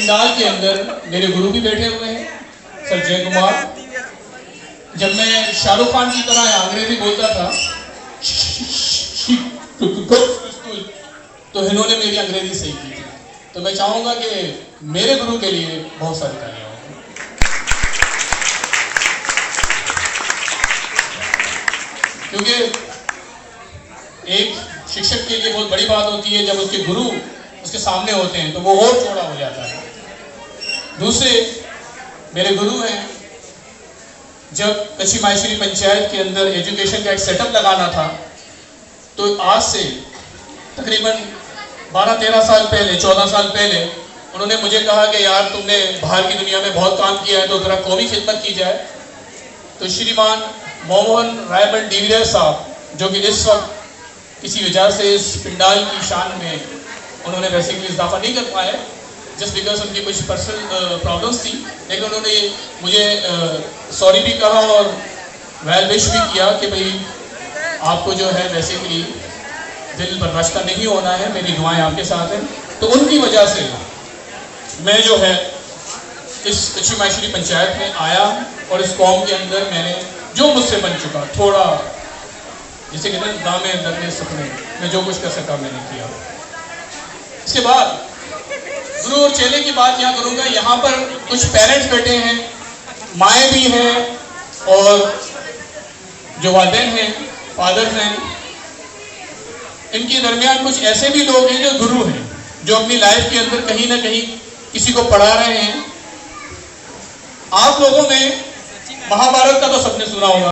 पंडाल के अंदर मेरे गुरु भी बैठे हुए हैं, सर जय कुमार। जब मैं शाहरुख खान की तरह अंग्रेजी बोलता था तो इन्होंने मेरी अंग्रेजी सही की थी। तो मैं चाहूंगा कि मेरे गुरु के लिए बहुत सारी तालियां हों, क्योंकि एक शिक्षक के लिए बहुत बड़ी बात होती है जब उसके गुरु उसके सामने होते हैं तो वो और चौड़ा हो जाता है। दूसरे मेरे गुरु हैं, जब कच्ची माहेश्वरी पंचायत के अंदर एजुकेशन का एक सेटअप लगाना था तो आज से तकरीबन 12-13 साल पहले, 14 साल पहले उन्होंने मुझे कहा कि यार तुमने बाहर की दुनिया में बहुत काम किया है तो जरा कौमी खिदमत की जाए। तो श्रीमान मोहन रायबन डिविलियर साहब, जो कि इस वक्त किसी वजह से इस पिंडाल की शान में उन्होंने बेसिकली इजाफा नहीं कर पाए, जस्ट बिकॉज उनकी कुछ पर्सनल प्रॉब्लम्स थी, लेकिन उन्होंने मुझे सॉरी भी कहा और वेल विश भी किया कि भाई आपको जो है बेसिकली दिल बर्दाश्त नहीं होना है, मेरी दुआएं आपके साथ हैं। तो उनकी वजह से मैं जो है इस कच्ची माहेश्वरी पंचायत में आया और इस कौम के अंदर मैंने जो मुझसे बन चुका, थोड़ा जिसे कहते हैं दामे दरने सपने, मैं जो कुछ कर सका मैंने किया। इसके बाद गुरु और चेले की बात यहाँ करूँगा। यहाँ पर कुछ पेरेंट्स बैठे हैं, माएँ भी हैं और जो वालिदैन हैं, फादर्स हैं। इनके दरमियान कुछ ऐसे भी लोग हैं जो गुरु हैं, जो अपनी लाइफ के अंदर कहीं ना कहीं किसी को पढ़ा रहे हैं। आप लोगों ने महाभारत का तो सबने सुना होगा।